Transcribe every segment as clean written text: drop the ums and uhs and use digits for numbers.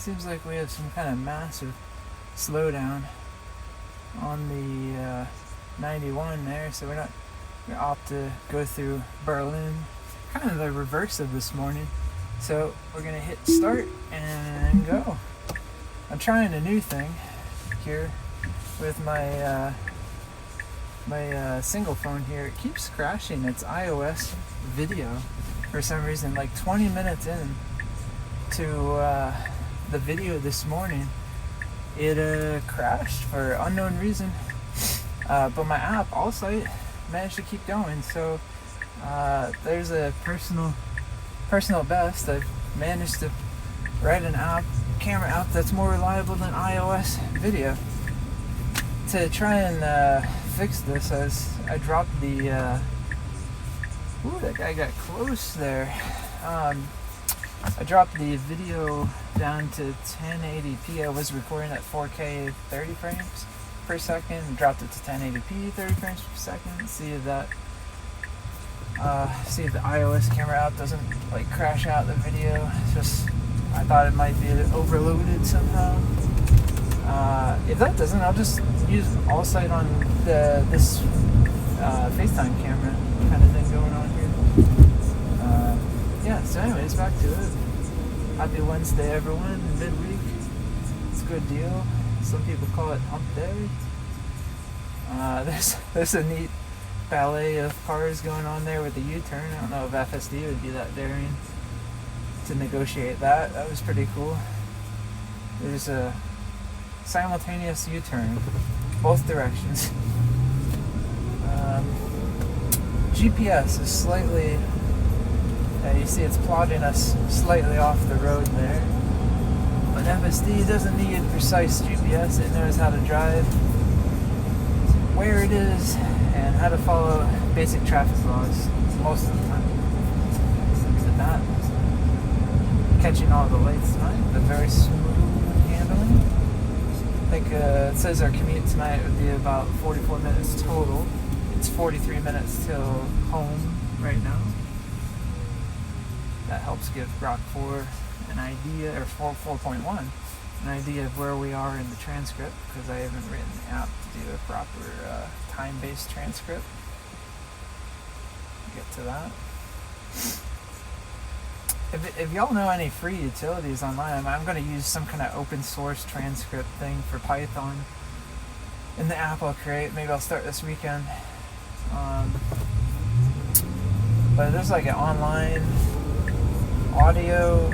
seems like we have some kind of massive slowdown on the 91 there, so we're opt to go through Berlin, kind of the reverse of this morning. So we're gonna hit start and go. I'm trying a new thing here with my my single phone here. It keeps crashing its iOS video for some reason. Like 20 minutes in to the video this morning, it crashed for unknown reason. But my app also managed to keep going. So there's a personal best. I've managed to write an camera app that's more reliable than iOS video. To try and fix this, I dropped the ooh, that guy got close there. I dropped the video down to 1080p. I was recording at 4K 30 frames per second, dropped it to 1080p 30 frames per second. See if the iOS camera app doesn't like crash out the video. It's just, I thought it might be overloaded somehow. If that doesn't, I'll just use AllSight on this FaceTime camera kind of thing going on here. Yeah, so anyways, back to it. Happy Wednesday, everyone. Midweek. It's a good deal. Some people call it hump day. There's a neat ballet of cars going on there with the U-turn. I don't know if FSD would be that daring to negotiate that. That was pretty cool. There's a simultaneous U-turn, both directions. GPS is slightly, you see it's plotting us slightly off the road there. But FSD doesn't need precise GPS. It knows how to drive, where it is, and how to follow basic traffic laws most of the time. Look at that. Catching all the lights tonight, but very smooth handling. I think it says our commute tonight would be about 44 minutes total. It's 43 minutes till home right now. That helps give Grok 4 an idea, or 4.1, an idea of where we are in the transcript, because I haven't written the app to do a proper time-based transcript. Get to that. If y'all know any free utilities online, I'm going to use some kind of open source transcript thing for Python in the app I'll create. Maybe I'll start this weekend. But there's like an online audio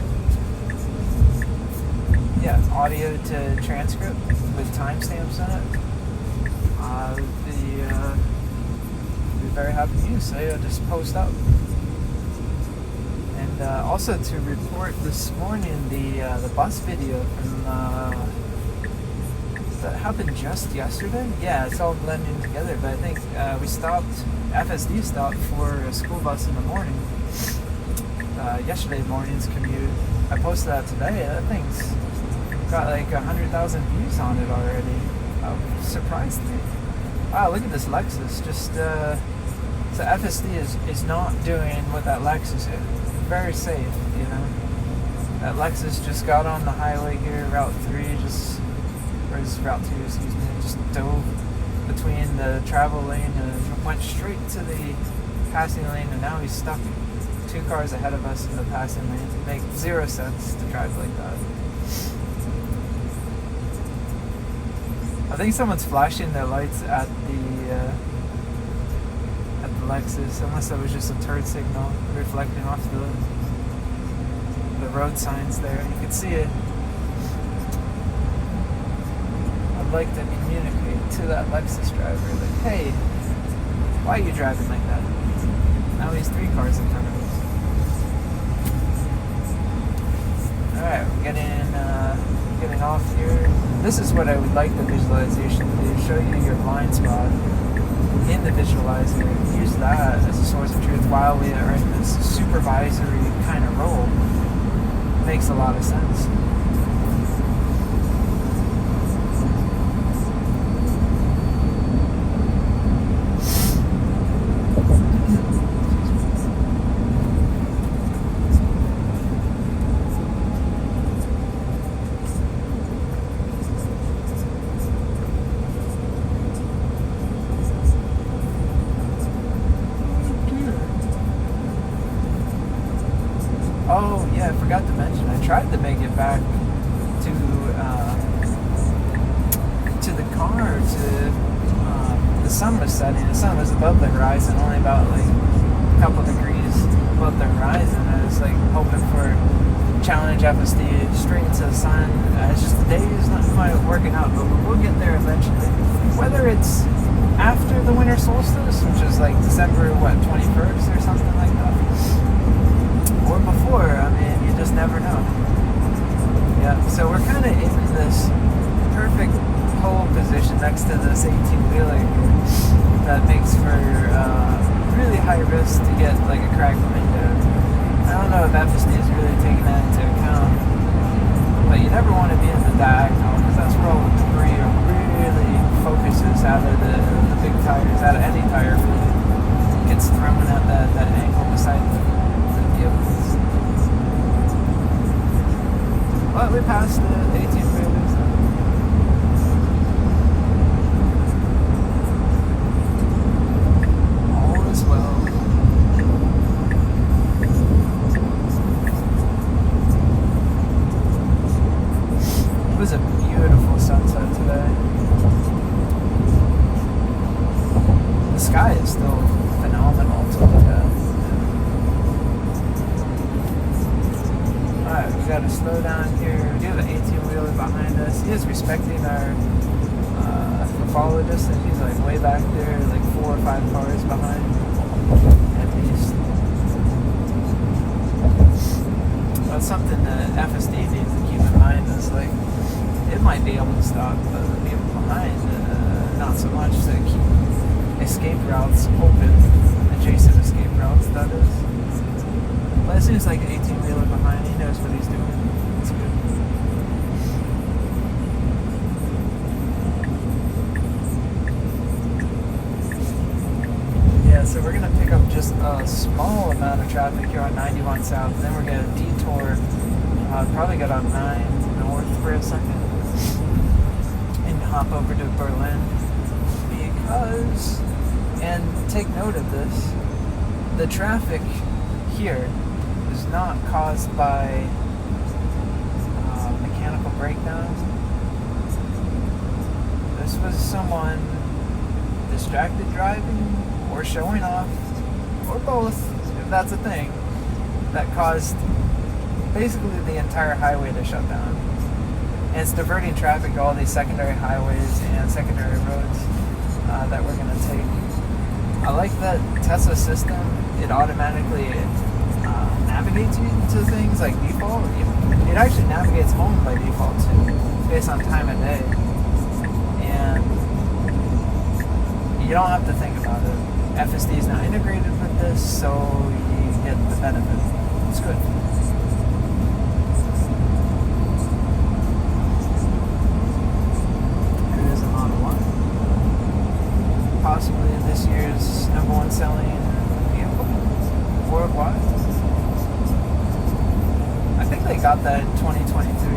to transcript with timestamps in it. Be very happy to use. So I'll just post up. And also to report this morning the bus video from that happened just yesterday. Yeah, it's all blending together. But I think FSD stopped for a school bus in the morning. Yesterday morning's commute. I posted that today. That thing's got like 100,000 views on it already. Surprised me. Wow, look at this Lexus. Just so FSD is not doing what that Lexus is. Very safe, you know. That Lexus just got on the highway here, Route 3, Route 2, excuse me, just dove between the travel lane and went straight to the passing lane, and now he's stuck 2 cars ahead of us in the passing lane. It makes zero sense to drive like that. I think someone's flashing their lights at the Lexus, unless that was just a turn signal reflecting off the road signs there. You can see it. I'd like to communicate to that Lexus driver, like, hey, why are you driving like that? Now he's 3 cars in front of us. Alright, we're getting off here. This is what I would like the visualization to do. Show you your blind spot in the visualizer. Use that as a source of truth while we are in this supervisory kind of role. Makes a lot of sense. tried to make it back to the car. The sun was setting. The sun was above the horizon, only about like a couple degrees above the horizon. I was like hoping for challenge FSD straight into the sun. It's just the day is not quite working out, but we'll get there eventually. Whether it's after the winter solstice, which is like December 21st or something like that, or before, I mean, you just never know. Yeah, so we're kind of in this perfect pole position next to this 18-wheeler that makes for really high risk to get like a cracked window. I don't know if FSD is really taking that into account, but you never want to be in the diagonal because that's where all the debris really focuses out of the big tires, out of any tire really. Gets thrown at that angle beside the vehicles. But we passed the 18-wheelers. All is well. It was a beautiful sunset today. The sky is still phenomenal to look at. Alright, we gotta slow down here. We do have an 18-wheeler behind us. He is respecting our follow distance. He's like way back there, like 4 or 5 cars behind at least. That's something that FSD needs to keep in mind is like it might be able to stop the people behind, not so much to keep escape routes open, adjacent escape routes, that is. But as soon as like an 18-wheeler behind, he knows what he's doing. It's good. Yeah, so we're going to pick up just a small amount of traffic here on 91 South, and then we're going to detour, probably get on 9 North for a second, and hop over to Berlin, because, and take note of this, the traffic here is not caused by mechanical breakdowns. This was someone distracted driving or showing off, or both, if that's a thing, that caused basically the entire highway to shut down. And it's diverting traffic to all these secondary highways and secondary roads that we're going to take. I like that Tesla system. It automatically navigates you to things like default. It actually navigates home by default too, based on time of day. And you don't have to think about it. FSD is not integrated with this, so you get the benefit. It's good. It is a Model 1. Possibly this year's #1 selling vehicle worldwide. I think they got that in 2023.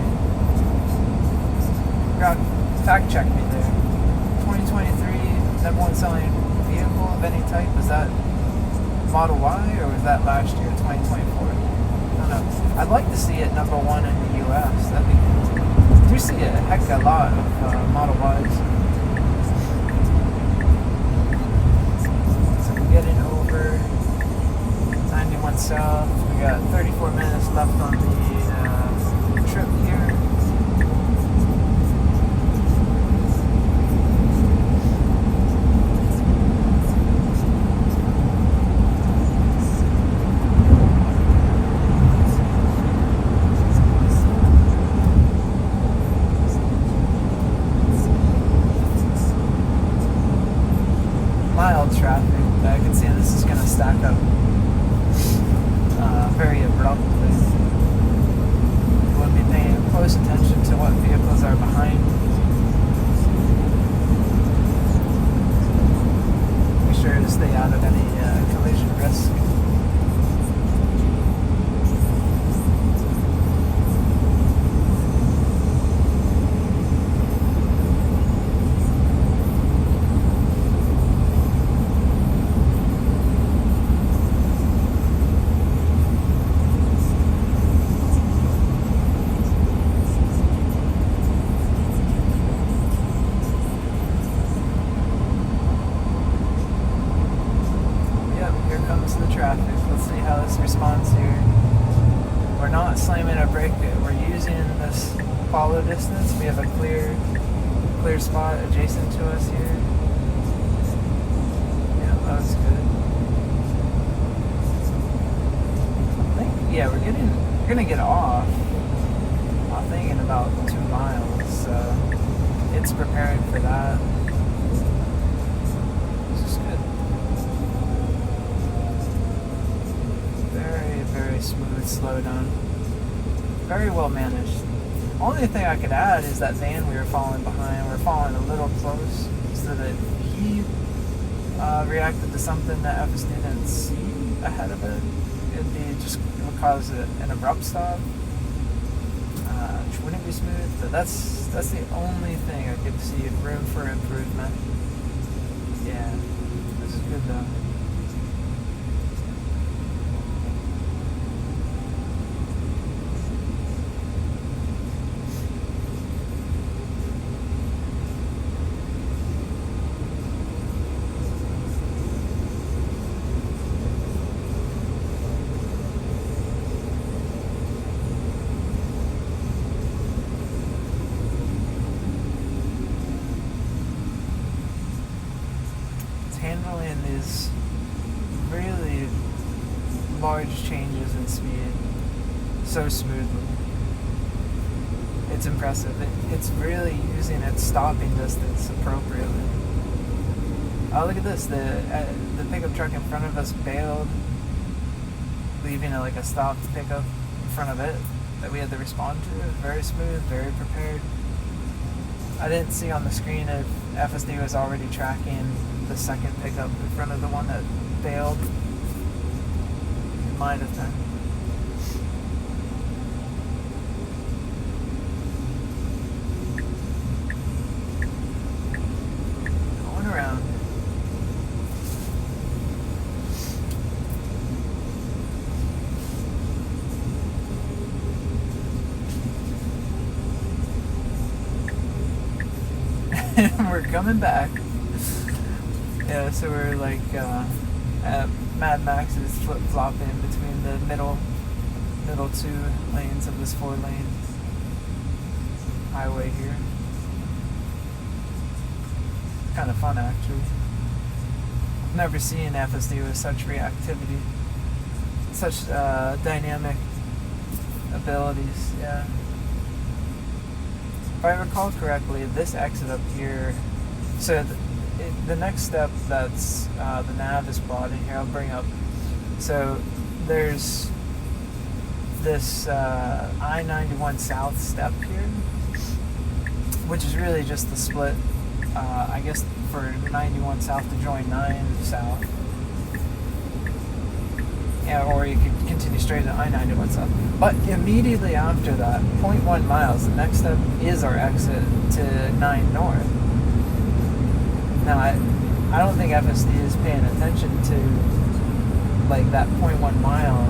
Fact check me there. 2023 #1 selling vehicle of any type, is that Model Y or was that last year, 2024? I don't know. I'd like to see it #1 in the US. That'd be cool. I do see a heck of a lot of Model Ys. So we're getting over 91 South. We got 34 minutes left on the trip here. Mild traffic, but I can see this is going to stack up very abruptly. We'll be paying close attention to what vehicles are behind. Make sure to stay out of any collision risk. follow distance. We have a clear spot adjacent to us here. Yeah, that was good. I think, yeah, we're gonna get off, I think, in about 2 miles, so it's preparing for that. This is good. Very, very smooth slowdown. Very well managed. Only thing I could add is that van we were following behind. We're following a little close, so that he reacted to something that FSD didn't see ahead of it. It would cause an abrupt stop, which wouldn't be smooth. But that's the only thing I could see room for improvement. Yeah, this is good though. Handling these really large changes in speed so smoothly. It's impressive. It's really using its stopping distance appropriately. Oh, look at this. The pickup truck in front of us bailed, leaving a stopped pickup in front of it that we had to respond to. It was very smooth, very prepared. I didn't see on the screen if FSD was already tracking the second pickup in front of the one that failed. It might have been. Going around. And we're coming back. Yeah, so we're at Mad Max's flip-flopping between the middle 2 lanes of this 4-lane highway here. Kind of fun, actually. I've never seen FSD with such reactivity, such dynamic abilities. Yeah. If I recall correctly, this exit up here, so the next step that's the nav is plotting here, I'll bring up. So there's this I-91 South step here, which is really just the split, I guess, for 91 South to join 9 South. Yeah, or you could continue straight to I-91 South. But immediately after that, 0.1 miles, the next step is our exit to 9 North. Now, I don't think FSD is paying attention to that 0.1 mile.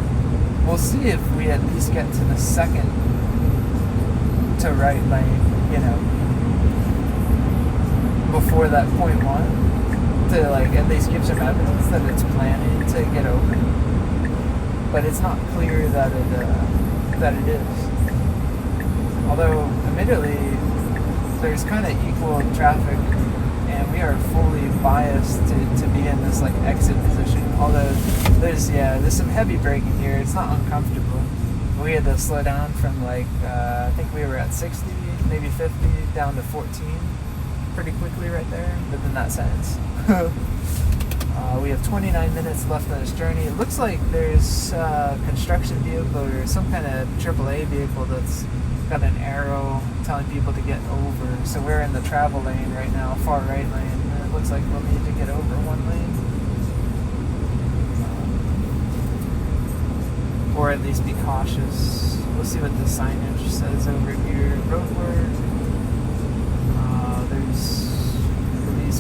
We'll see if we at least get to the second to right lane, before that 0.1, to at least give some evidence that it's planning to get over. But it's not clear that it is. Although, admittedly, there's kind of equal traffic, and we are fully biased to be in this exit position. Although there's some heavy braking here. It's not uncomfortable. We had to slow down from I think we were at 60, maybe 50, down to 14 pretty quickly right there within that sentence. We have 29 minutes left on this journey. It looks like there's a construction vehicle or some kind of AAA vehicle that's got an arrow telling people to get over. So we're in the travel lane right now, far right lane. And it looks like we'll need to get over one lane. Or at least be cautious. We'll see what the signage says over here. Roadwork.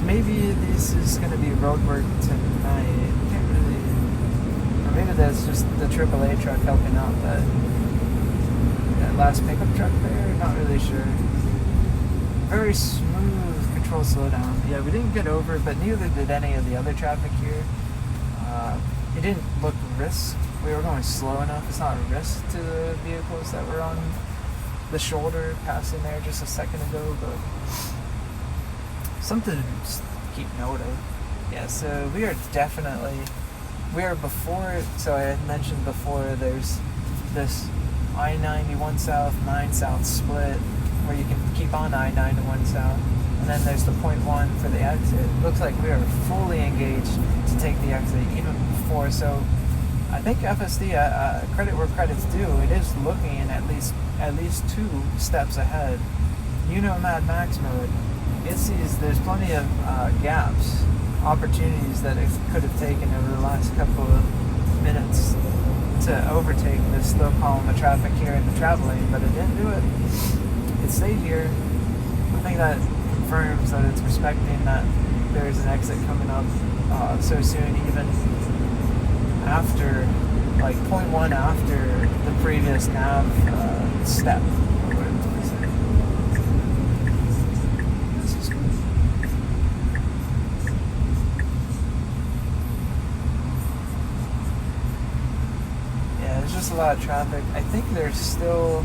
Maybe this is going to be roadwork tonight. Can't really. Or maybe that's just the AAA truck helping out that last pickup truck there. Not really sure. Very smooth control slowdown. Yeah, we didn't get over, but neither did any of the other traffic here. It didn't look risk. We were going slow enough. It's not a risk to the vehicles that were on the shoulder passing there just a second ago, but something to just keep note of. Yeah, so we are before, so I had mentioned before there's this I-91 South, 9 South split where you can keep on I-91 South, and then there's the point 1 for the exit. Looks like we are fully engaged to take the exit even before, so I think FSD, credit where credit's due, it is looking at least 2 steps ahead. Mad Max mode, it sees there's plenty of gaps, opportunities that it could have taken over the last couple of minutes to overtake this slow column of traffic here in the travel lane, but it didn't do it. It stayed here. I think that confirms that it's respecting that there's an exit coming up so soon, even after, like, point 1 after the previous nav step. A lot of traffic. I think there's still,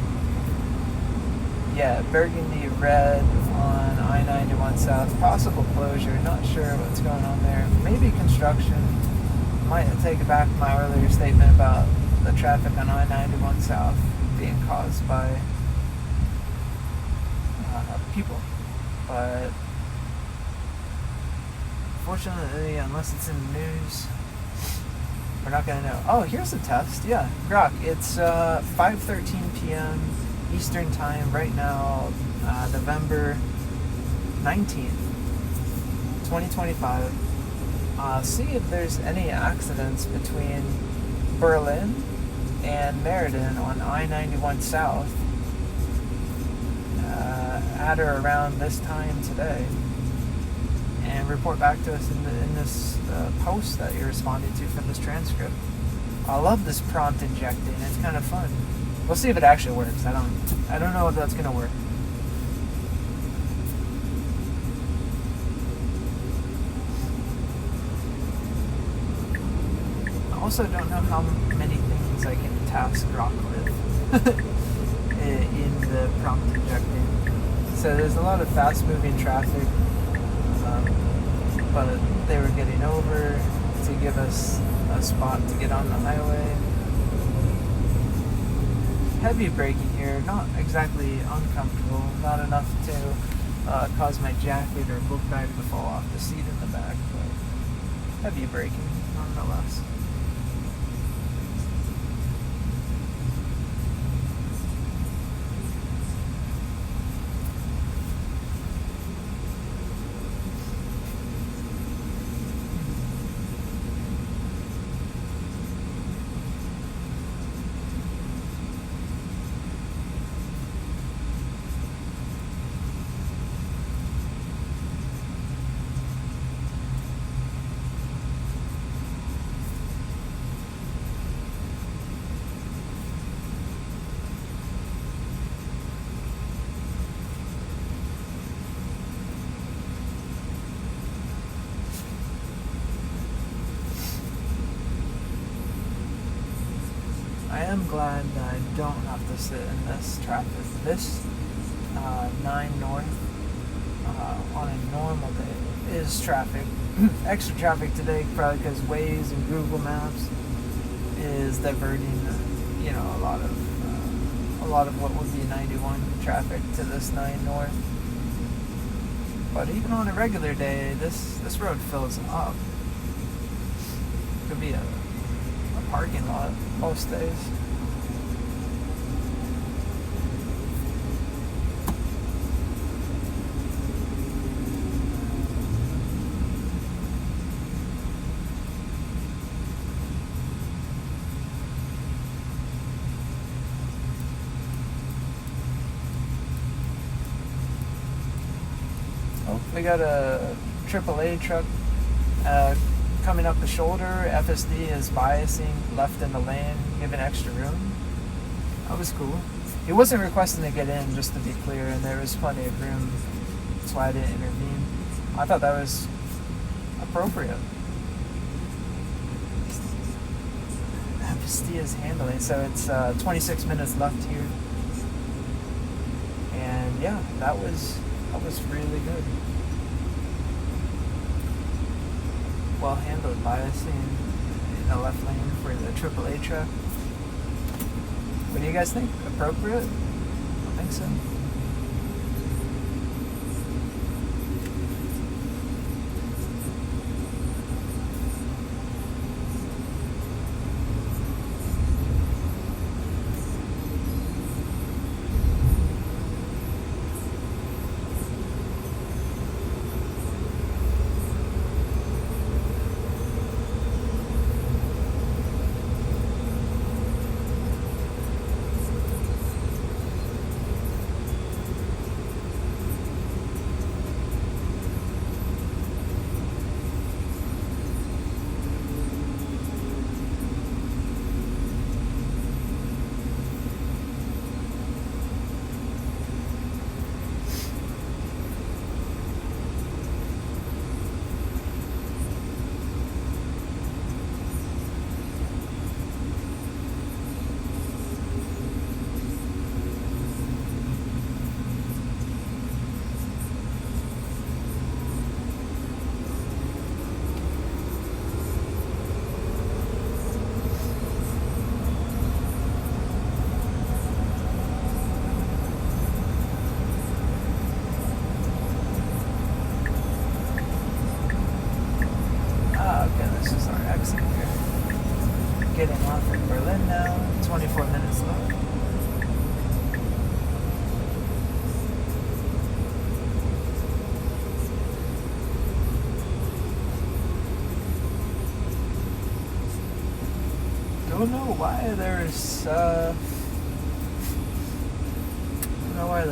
burgundy red on I-91 South, possible closure, not sure what's going on there, maybe construction. Might take back my earlier statement about the traffic on I-91 South being caused by people, but fortunately, unless it's in the news, we're not going to know. Oh, here's a test. Yeah, Grok. It's 5:13 p.m. Eastern Time right now, November 19th, 2025. See if there's any accidents between Berlin and Meriden on I-91 South at or around this time today. And report back to us in this post that you're responding to from this transcript. I love this prompt injecting. It's kind of fun. We'll see if it actually works. I don't know if that's gonna work. I also don't know how many things I can task Grok with in the prompt injecting. So there's a lot of fast-moving traffic. But they were getting over to give us a spot to get on the highway. Heavy braking here, not exactly uncomfortable, not enough to cause my jacket or book bag to fall off the seat in the back, but heavy braking nonetheless. I'm glad that I don't have to sit in this traffic. This 9 North on a normal day is traffic. Extra traffic today probably because Waze and Google Maps is diverting, a lot of what would be 91 traffic to this 9 North. But even on a regular day, this road fills up. Could be a parking lot most days. Oh, we got a AAA truck coming up the shoulder. FSD is biasing left in the lane, giving extra room. That was cool. He wasn't requesting to get in, just to be clear, and there was plenty of room. That's why I didn't intervene. I thought that was appropriate. FSD is handling, so it's 26 minutes left here. yeah, that was really good. Well handled biasing in the left lane for the AAA truck. What do you guys think? Appropriate? I think so. Getting off in Berlin now, 24 minutes left. Don't know why there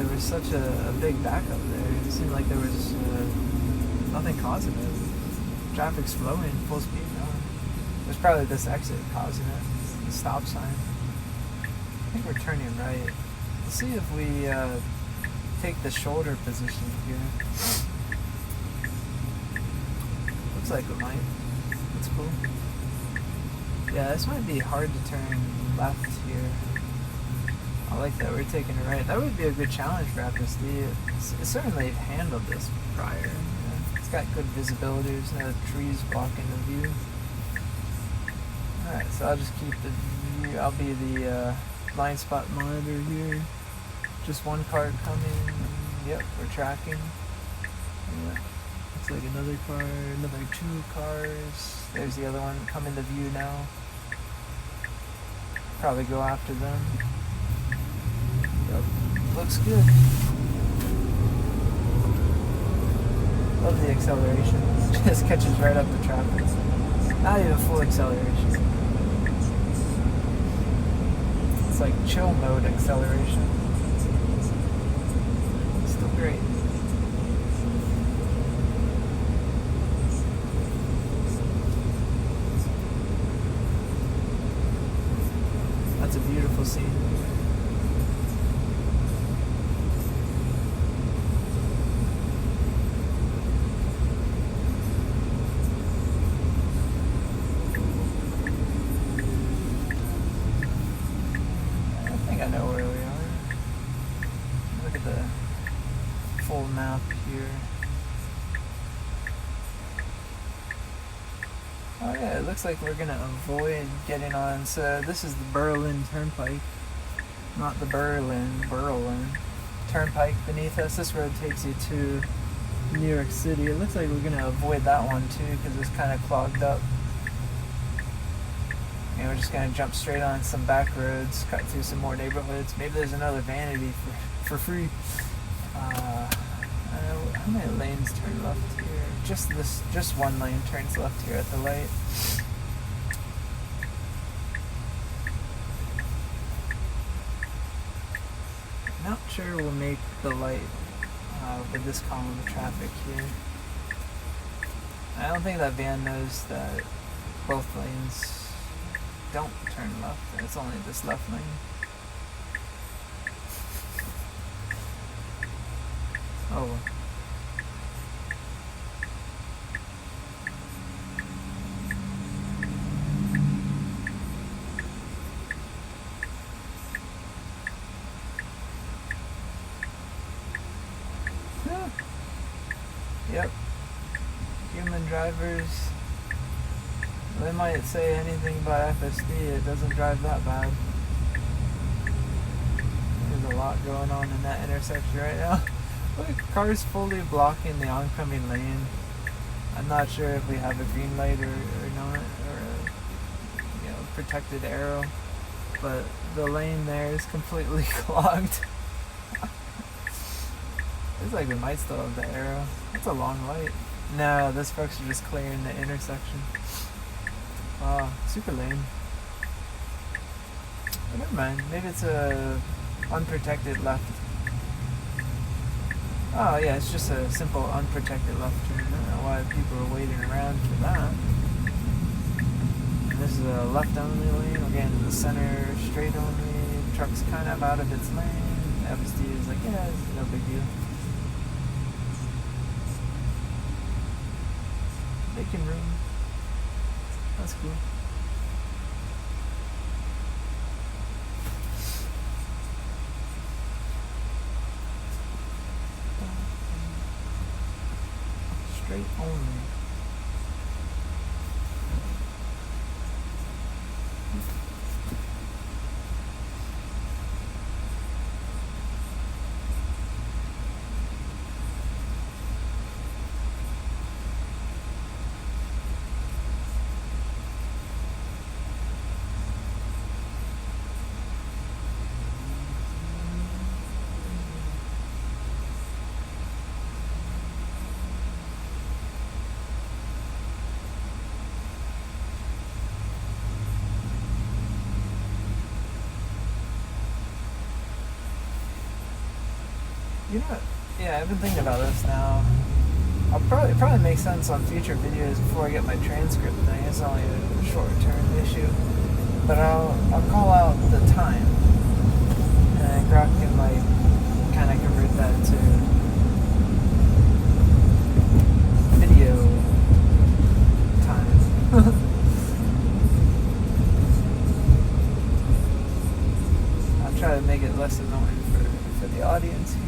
was such a big backup there. It seemed like there was nothing causing it. Traffic's flowing full speed now. There's probably this exit causing it, the stop sign. I think we're turning right. Let's see if we take the shoulder position here. Looks like it might. That's cool. Yeah, this might be hard to turn left here. I like that we're taking it right. That would be a good challenge for FSD. It's certainly handled this prior. Yeah. It's got good visibility. There's no trees blocking the view. Alright, so I'll just keep the view. I'll be the blind spot monitor here. Just one car coming. Yep, we're tracking. Yeah. Looks like another car, another two cars. There's the other one coming to view now. Probably go after them. Yep, looks good. Love the acceleration. Just catches right up the traffic. Not even full acceleration. It's like chill mode acceleration. Still great. That's a beautiful scene. I know where we are. Look at the full map here. Oh yeah, it looks like we're gonna avoid getting on. So this is the Berlin Turnpike, not the Berlin Turnpike beneath us. This road takes you to New York City. It looks like we're gonna avoid that one too because it's kind of clogged up. And we're just going to jump straight on some back roads, cut through some more neighborhoods. Maybe there's another vanity for free. How many lanes turn left here? Just one lane turns left here at the light. Not sure we'll make the light with this column of traffic here. I don't think that van knows that both lanes don't turn left. It's only this left lane. Oh well. Yep. Human drivers. They might say anything about FSD, it doesn't drive that bad. There's a lot going on in that intersection right now. Look, cars fully blocking the oncoming lane. I'm not sure if we have a green light or not, or a protected arrow, but the lane there is completely clogged. Looks like we might still have the arrow. That's a long light. No, those folks are just clearing the intersection. Wow, super lame. But never mind, maybe it's a unprotected left. Oh yeah, it's just a simple unprotected left turn. I don't know why people are waiting around for that. And this is a left only lane. Again, the center straight only. Truck's kind of out of its lane. FSD is like, yeah, it's no big deal. Making room. That's cool. Straight only. You know what? Yeah, I've been thinking about this now. It probably makes sense on future videos before I get my transcript thing. It's only a short-term issue. But I'll call out the time. And Grok can kind of convert that to video time. I'll try to make it less annoying for the audience here.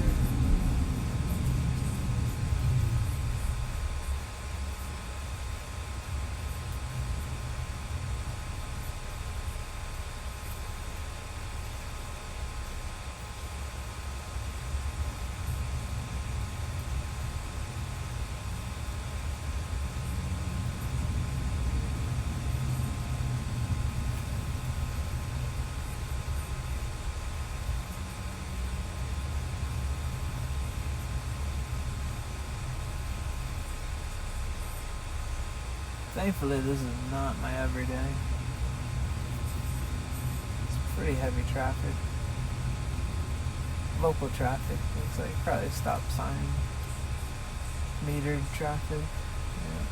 Thankfully, this is not my everyday. It's pretty heavy traffic. Local traffic. Looks like probably stop sign. Metered traffic. Yeah.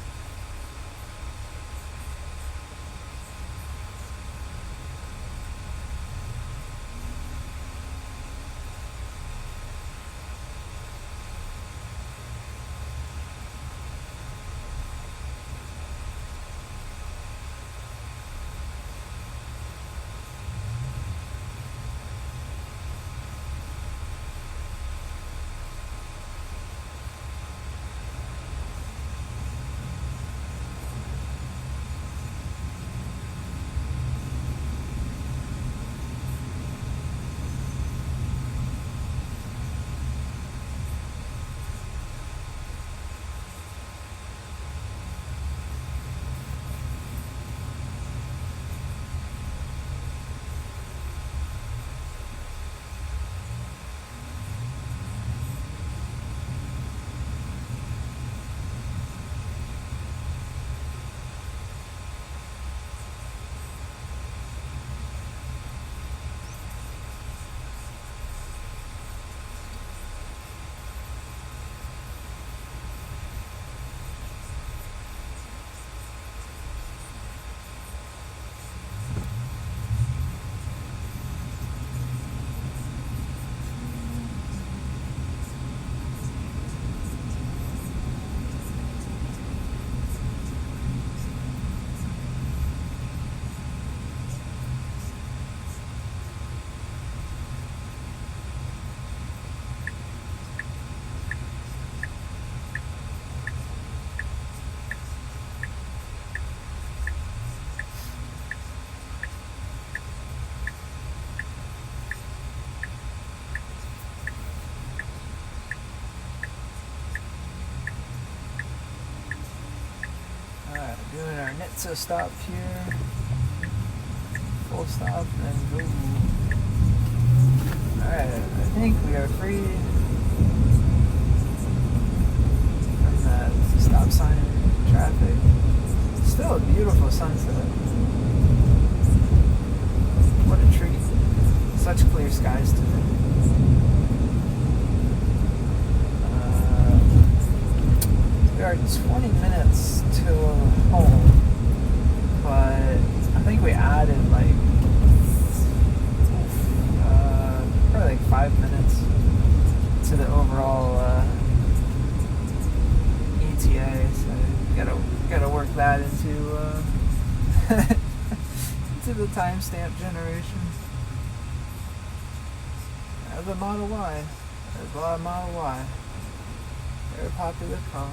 Nitsa stop here. Full stop and go. Alright, I think we are free from that stop sign traffic. Still a beautiful sunset. What a treat. Such clear skies today. We are 20 minutes till home, but I think we added like probably like 5 minutes to the overall ETA, so gotta work that into into the timestamp generation. The Model Y. There's a lot of Model Y. Very popular car.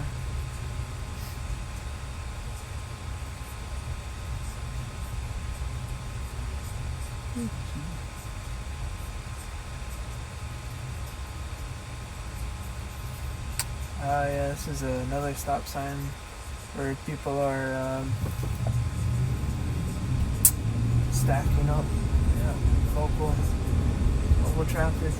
Yeah, this is another stop sign where people are stacking up. Yeah, local traffic.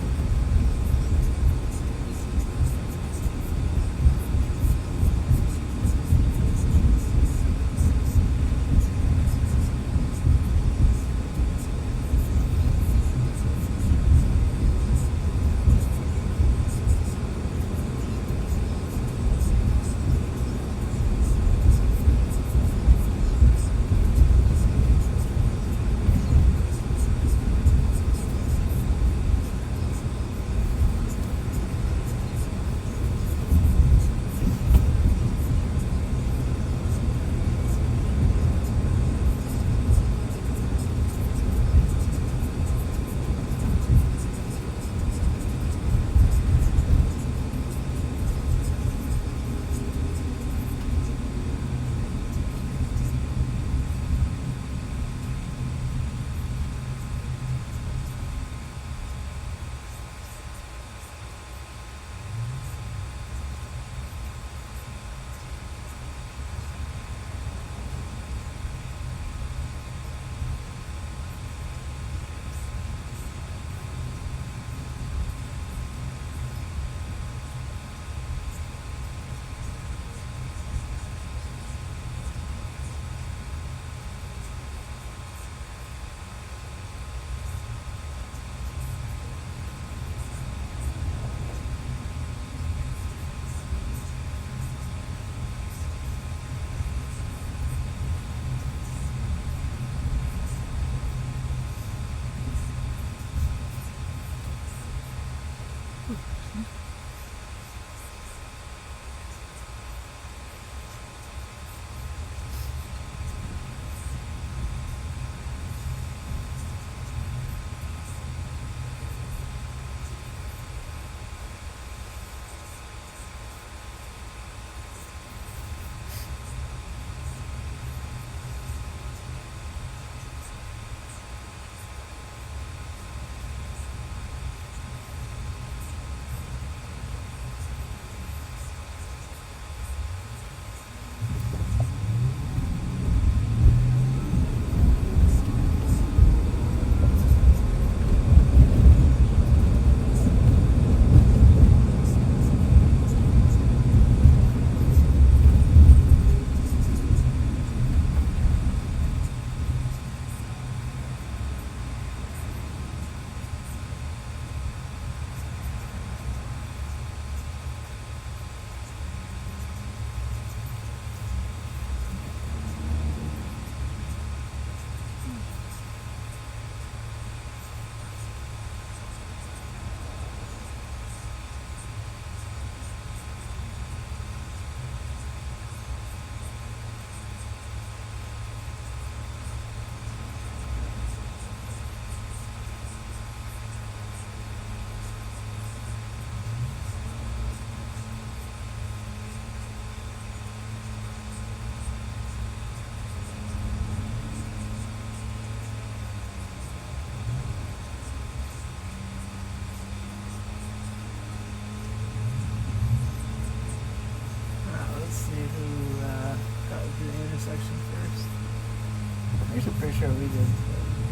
pretty sure we did.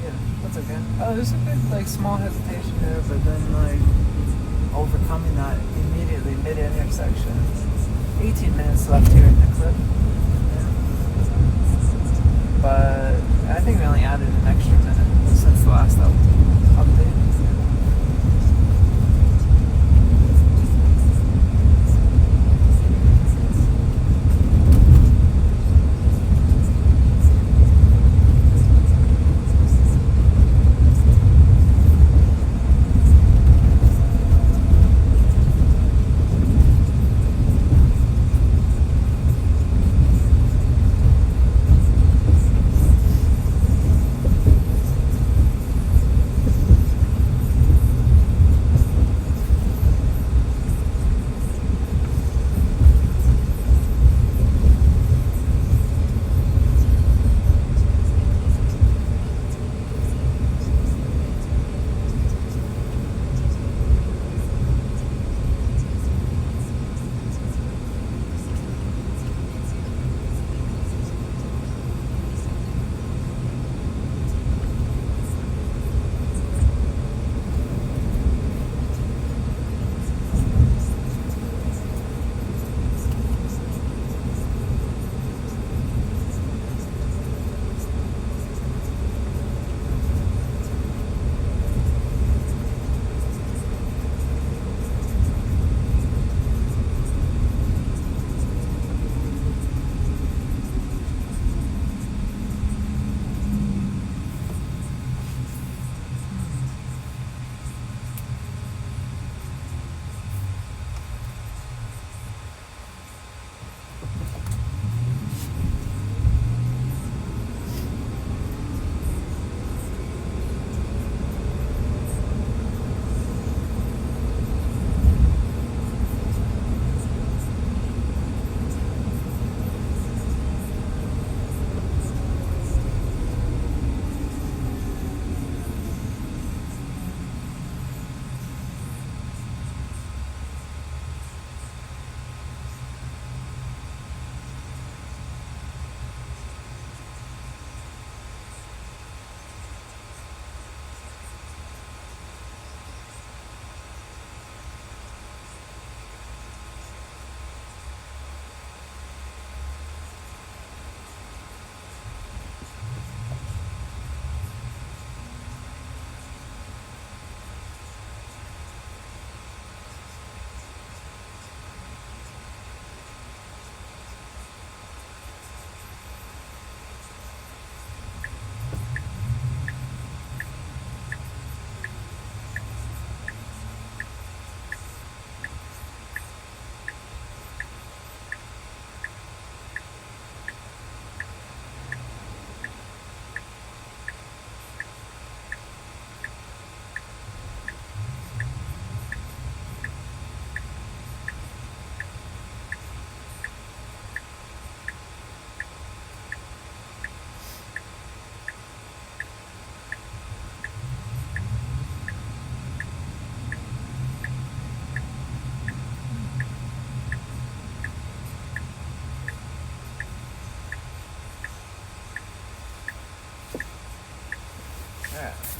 Yeah, that's okay. Oh, there's a bit like small hesitation there, but then like overcoming that immediately mid-intersection. 18 minutes left here in the clip. Yeah. But I think we only added an extra minute since the last update.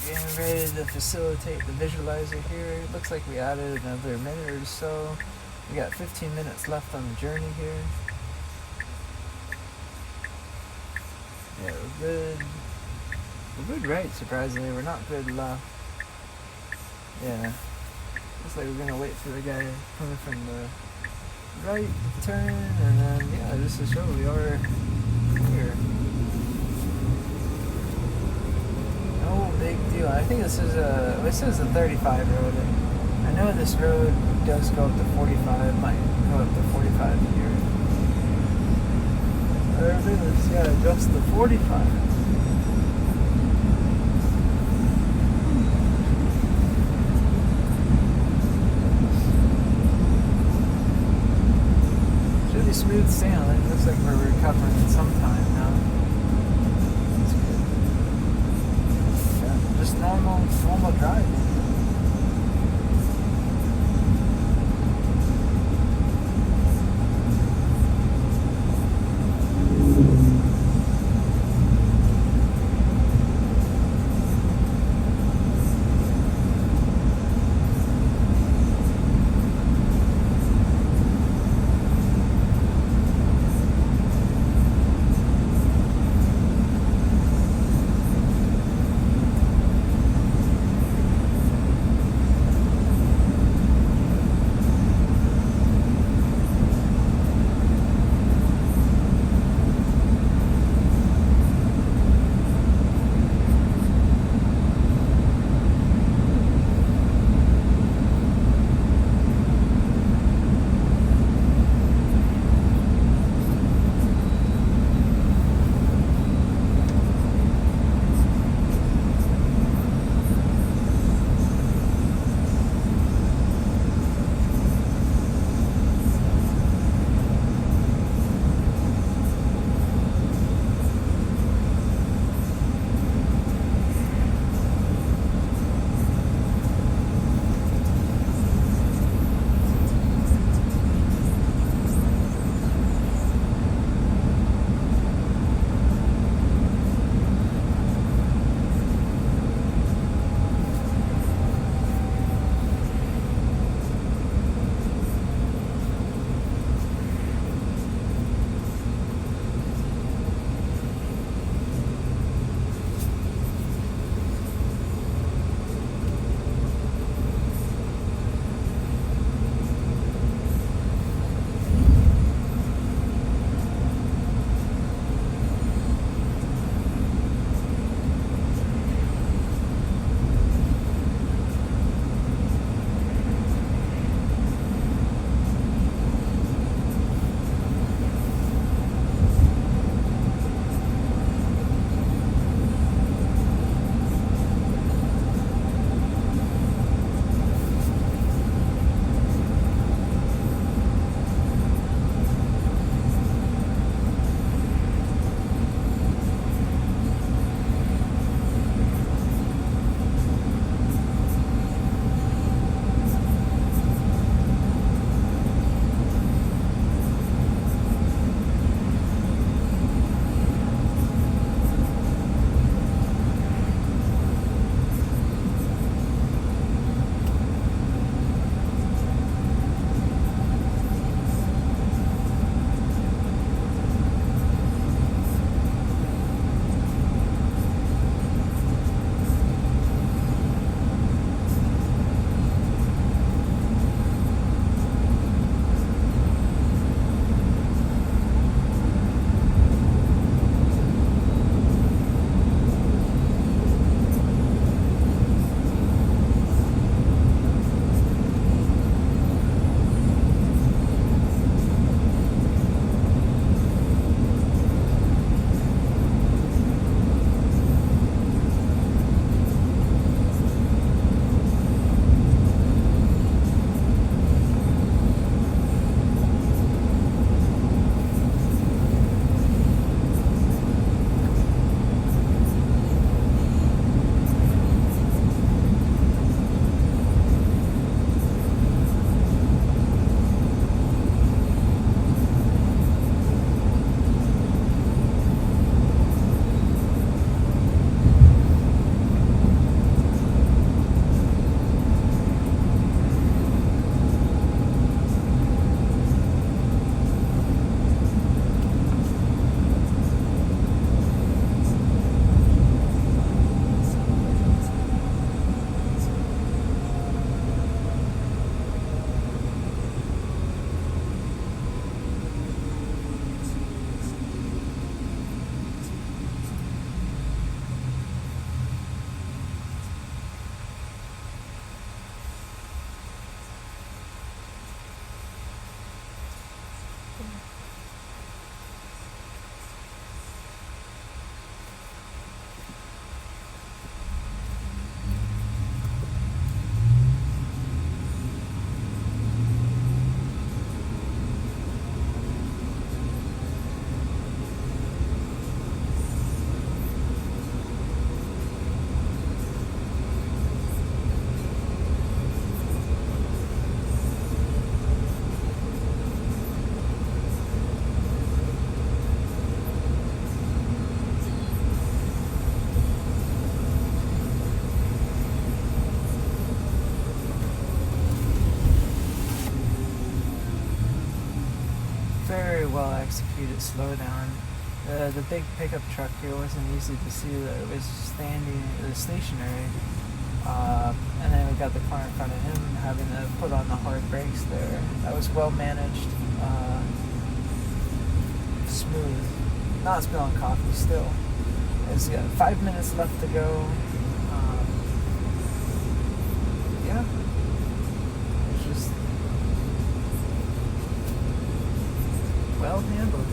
Getting ready to facilitate the visualizer here. It looks like we added another minute or so. We got 15 minutes left on the journey here. Yeah, we're good. We're good right, surprisingly. We're not good left. Yeah. Looks like we're gonna wait for the guy coming from the right turn, and then, yeah, just to show we are here. No big deal. I think this is a 35 road. I know this road does go up to 45, might go up to 45 here. Everything's got to adjust to 45. Should be smooth sailing. Looks like we're recovering some time now. That's good. Yeah, just normal driving. very well executed slowdown. The big pickup truck here wasn't easy to see that it was stationary. And then we got the car in front of him having to put on the hard brakes there. That was well managed, smooth, not spilling coffee still. It's got 5 minutes left to go. Yeah, it's just well handled.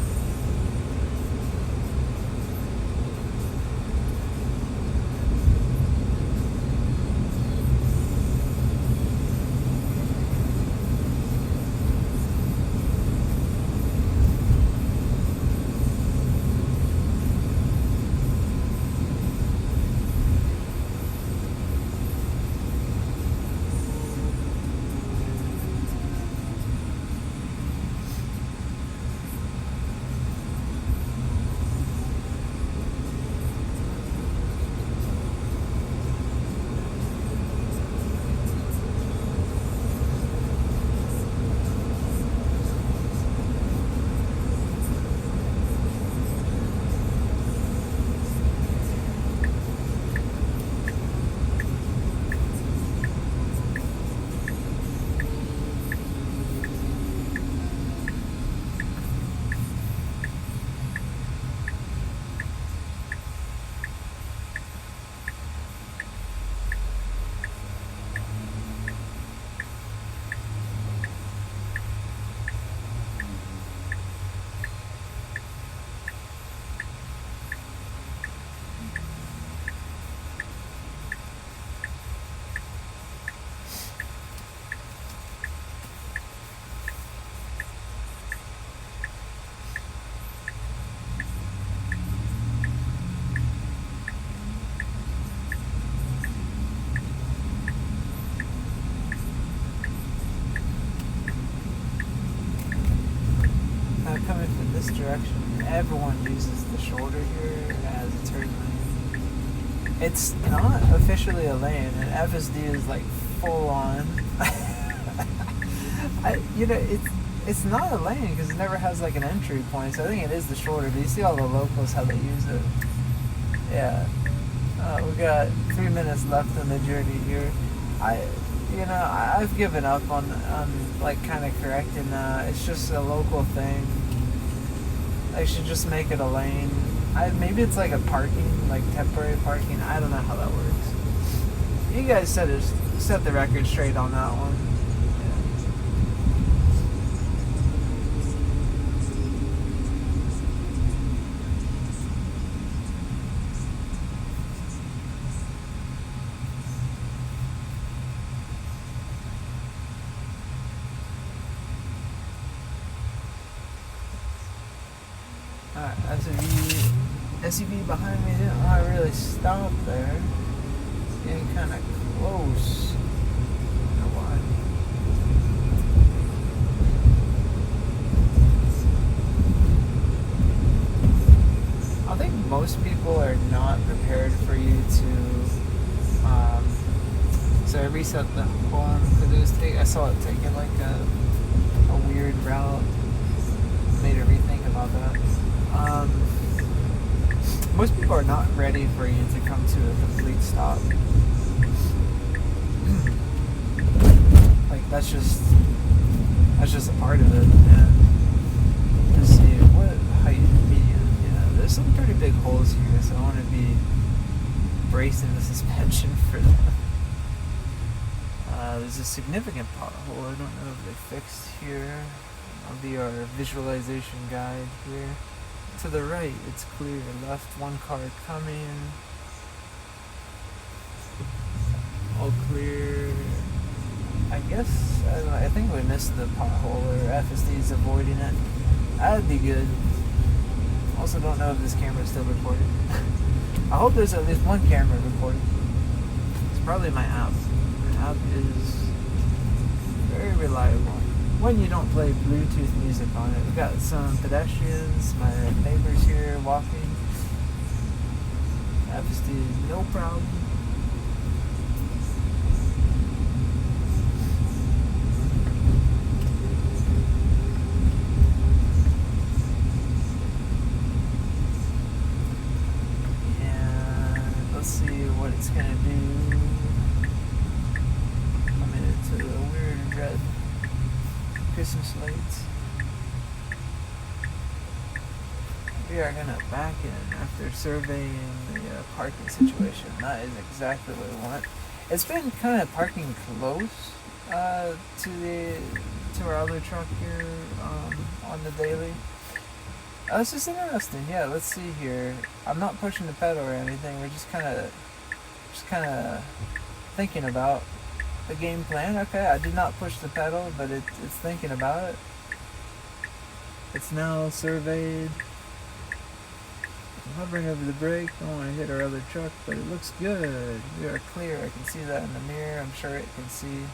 Coming from this direction, everyone uses the shoulder here as a turn lane. It's not officially a lane, and FSD is like full on. It's not a lane because it never has like an entry point, so I think it is the shoulder. But you see all the locals how they use it. Yeah, we got 3 minutes left on the journey here. I've given up on like kind of correcting that. It's just a local thing. I should just make it a lane. Maybe it's like a parking, like temporary parking. I don't know how that works. You guys set the record straight on that one. Alright, SUV behind me didn't want to really stop there. It's getting kind of close. I don't know why. I think most people are not prepared for you to. So I reset the horn because I saw it taking like a weird route. Made her rethink about that. Most people are not ready for you to come to a complete stop. Like that's just a part of it. And let's see what height medium. Yeah, there's some pretty big holes here, so I want to be bracing the suspension for that. There's a significant pothole. I don't know if they fixed here. I'll be our visualization guide here. To the right, it's clear. Left, one car coming. All clear. I guess, I don't know, I think we missed the pothole, or FSD's avoiding it. That'd be good. Also don't know if this camera is still recording. I hope there's at least one camera recording. It's probably my app. My app is very reliable. When you don't play Bluetooth music on it. We've got some pedestrians, my neighbors here walking. FSD, no problem. lights. We are gonna back in after surveying the parking situation. That is exactly what we want. It's been kind of parking close to our other truck here on the daily. It's just interesting. Yeah, let's see here. I'm not pushing the pedal or anything. We're just kind of thinking about the game plan. Okay, I did not push the pedal, but it's thinking about it. It's now surveyed. I'm hovering over the brake. Don't want to hit our other truck, but it looks good. We are clear. I can see that in the mirror. I'm sure it can see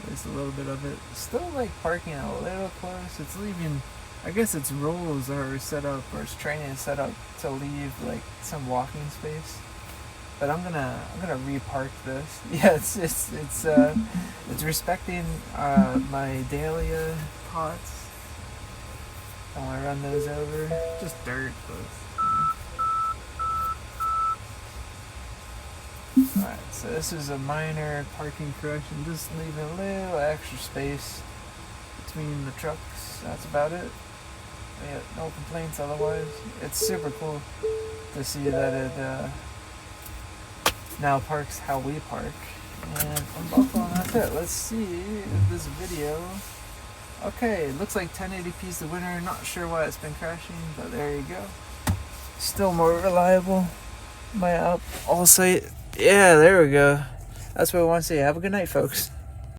at least a little bit of it. Still like parking a little close. It's leaving. I guess its rules are set up, or its training is set up to leave like some walking space. But I'm gonna repark this. Yeah, it's respecting my dalia pots. I want to run those over. Just dirt, but. Alright, so this is a minor parking correction, just leaving a little extra space between the trucks. That's about it. Yeah, no complaints otherwise. It's super cool to see that it now parks how we park. And from Buffalo, that's it. Let's see if this video. Okay, it looks like 1080p is the winner. Not sure why it's been crashing, but there you go. Still more reliable. My all site. Yeah, there we go. That's what I want to say. Have a good night, folks.